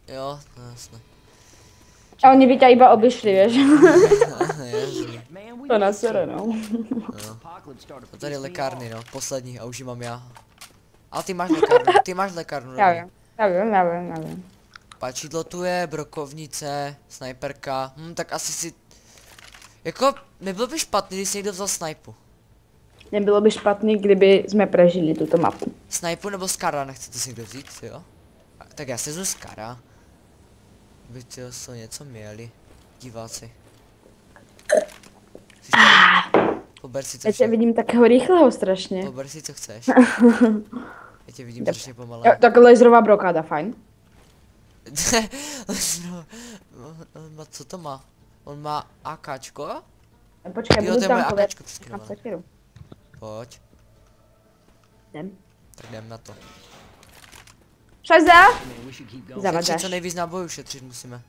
Jo, no jasně. A oni by tě iba obyšli, víš? Ježiš. To nasere, no. Jo. A tady lékárny, no, poslední, a už ji mám já. A ty máš lékárnu, Já dobrý. vím, já vím. Pačidlo tu je, brokovnice, snajperka, tak asi si... Jako, nebylo by špatný, když si někdo vzal snajpu. Nebylo by špatný, kdyby jsme prežili tuto mapu. Snajpu nebo Skara, nechcete si někdo vzít, jo? Tak já si vezmu Skara. By to něco měli, diváci. Pober si, co Já tě chceš. vidím takého rychlého strašně. Pober si, co chceš. Já tě vidím strašně Jo, pomalé. tak laserová brokáda, fajn. Co to má? On má AKčko? Počkej, Jo, budu to je tam moje povědět. AKčko, přesně, Mám no. sekiru. Pojď, Jdem. tak jdem na to. Šajza! Šetřit Zavadzáš. co nejvíc na boju, šetřit musíme.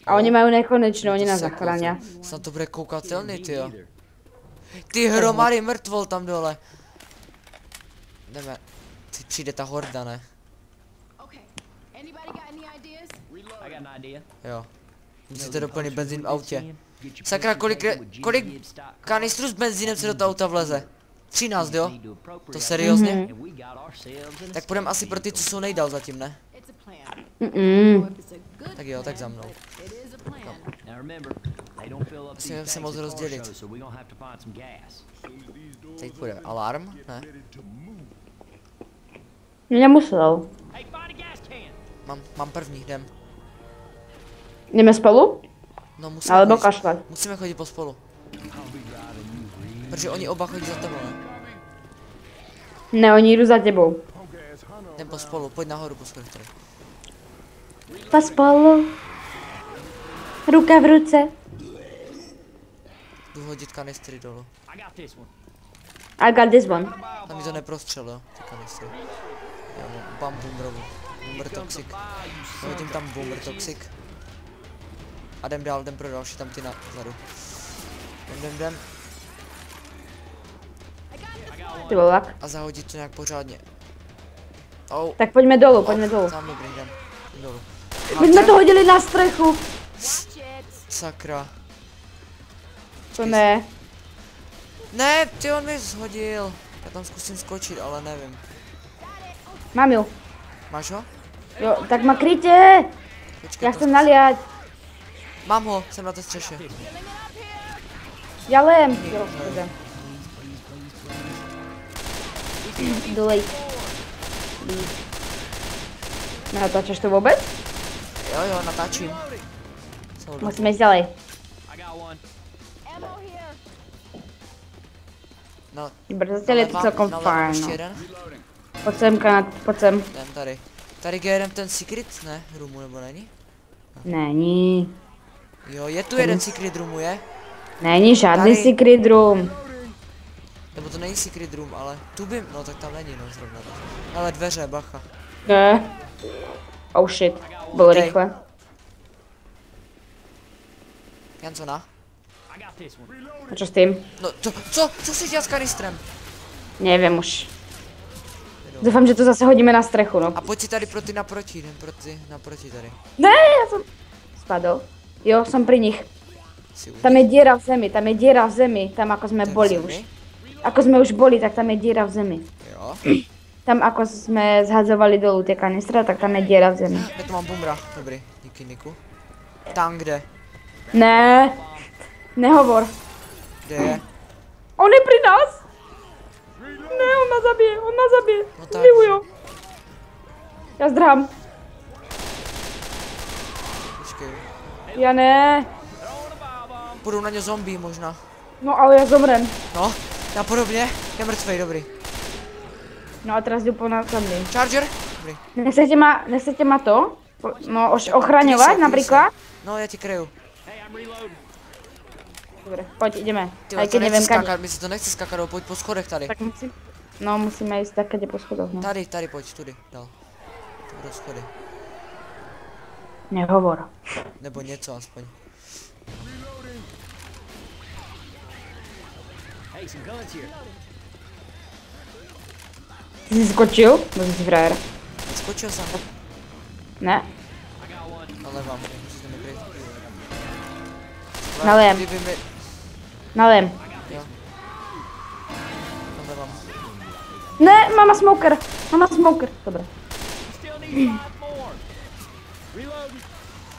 A oni mají nekonečno, oni To na se zachraně. Snad to bude koukatelný, tyjo. Ty hromady mrtvol tam dole. Jdeme. Teď přijde ta horda, ne? Jo. Musíte doplnit benzín v autě. Sakra, kolik kanistrů s benzínem se do toho auta vleze? 13, jo? To seriózně? Tak půjdeme asi pro ty, co jsou nejdál zatím, ne? Tak jo, tak za mnou. Musíme se moc rozdělit. Teď půjde alarm, ne? Nemusel. Mám první, jdem. Jdeme spolu? No musíme Alebo chodit, kašlat. musíme chodit pospolu. Protože oni oba chodí za tebou, ne? Ne, oni jdu za tebou. Jdem pospolu, pojď nahoru po schodech tady. Pospolu. Ruka v ruce. Jdu hodit kanistry dolů. I got this one. Tam mi to neprostřelo, jo, ty kanistry. Já mám boomerovu. Boomer toxic. Hodím tam boomer toxic. A jdem dál, jdem pro další, tam ty nazadu. Jdem. Ty volák. A zahodit to nějak pořádně. Oh, Tak pojďme dolů, pojďme dolů. sám dobrý, jdem dolů. My jsme to hodili na střechu. Sakra. To ne. Ne, ty on mi zhodil. Já tam zkusím skočit, ale nevím. Mám ju. Máš ho? Jo, tak ma krytě. Počkej, Já to chcem naliať. mám ho, jsem na té střeše. Já lem. Jo, jdem. Dolej. Natáčeš to vůbec? Jo, natáčím. Musíme jít ďalej. No, Brzo je to celkom fajn. ještě No. jeden? Pojď sem, kanad, pojď sem. Jdem tady. Tady je jeden ten secret, ne? Roomu nebo není? Není. Jo, je tu jeden secret roomu, je? Není žádný Tady. secret room. Nebo to není secret room, ale tu by, no tak tam není, no zrovna. Ale dveře, bacha. Ne. Oh shit. Bylo Dej. rychle. Jansona? A čo s tým? No to, co jsi dělat s kanistrem? Nevím už. Doufám, že to zase hodíme na strechu, no. A pojď si tady pro ty naproti, jdem pro ty naproti tady. Ne, já jsem... Spadl. Jo, jsem pri nich. Tam je díra v zemi, tam ako jsme boli už. Ako jsme už boli, tak tam je díra v zemi. Jo. Tam ako jsme zhadzovali dolů ty kanistra, tak tam je díra v zemi. Já tu mám boomra, dobrý, díky Niku. Tam kde? Ne, nehovor. Kde je? On je pri nás. Ne, on nás zabije, No tak. Miluju. Já zdrhám. Počkej. Já ne. Půjdu na ně zombie možná. No ale já zomrem. No, já podobně, je mrtvej, dobrý. No a teraz jdu po nás zombie. Charger? Dobrý. Nechcete ma to? No, ochraňovat například? No, já ti kryju. Dobre, pojď, ideme. Ty Aj to keď nechci nevím, kade. skákat, my si to nechci skákat, ale pojď po schodech tady. Tak musím. No, musíme jít tak, kde po schodoch, no. Tady, pojď, tudy, dál. To budou schody. Nehovor. Nebo něco aspoň. Ty jsi skočil? Byl jsi frajer. Skočil jsem. Ne, Ale vám, musíte mi kryt. Nalejem. Kdyby mi... nalejem. Jo. Ale vám. Ne, mama smoker. Mama smoker. Dobré.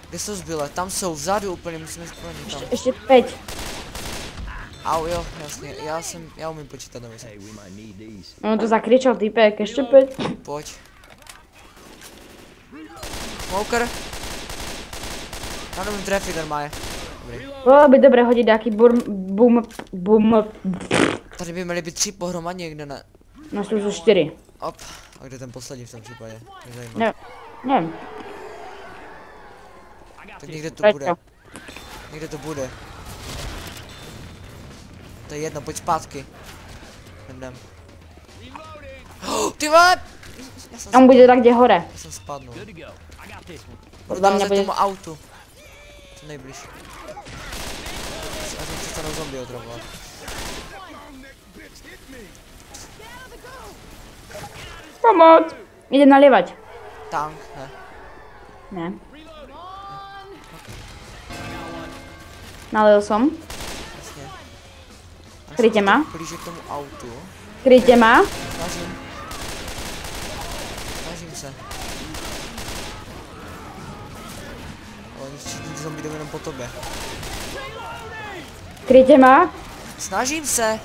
Kde jsou zbylé? Tam jsou, vzadu úplně, musíme splnit tam. Ještě 5. Au, jo, jasně, já umím počítat, nemyslím. On to zakřičel týpek, ještě 5. Pojď. Smoker. Já nemůžu trefit normálně. Dobrý. Bylo by dobré hodit nějaký boom. Tady by měly být 3 pohromadě, někde ne. No jsou 4. Op. A kde ten poslední v tom případě? Mě zajímá. Ne, nevím. Tak někde to bude. Někde to bude. To je jedno, pojď zpátky. Jdem. Oh, ty vole! On bude tak, kde hore. Já jsem spadnul. Podle mě K bude... tomu autu. Co nejbliž. Já jsem přestanou zombie otravovat. Pomoc! Jde nalivat. Tank, ne. Ne. Nalil jsem. Jasně. Krytě má. Blíže k tomu autu. Krytě má. Snažím se. Ale oni všichni zombie jdou jenom po tobě. Krytě má. Snažím se.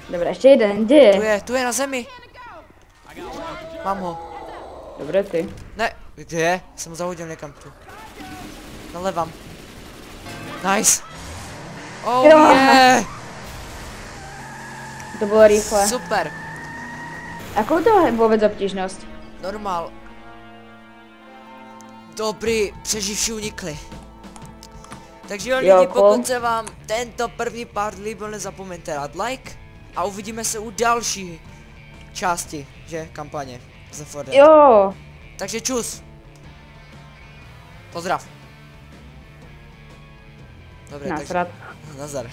Dobré, ještě jeden, kde je? Tu je na zemi. Mám ho. Dobré ty. Ne, kde je? Jsem ho zahodil někam tu. Nalevám. Nice. Oh Jo. yeah. To bylo rychle. Super. Jakou to je vůbec obtížnost? Normál. Dobrý, přeživší unikli. Takže jo lidi, pokud se vám tento první part líbil, nezapomeňte dát like. A uvidíme se u další části, že, kampaně. Jo. Takže čus. Pozdrav. Dobré, Nasrat. takže... Nazdar.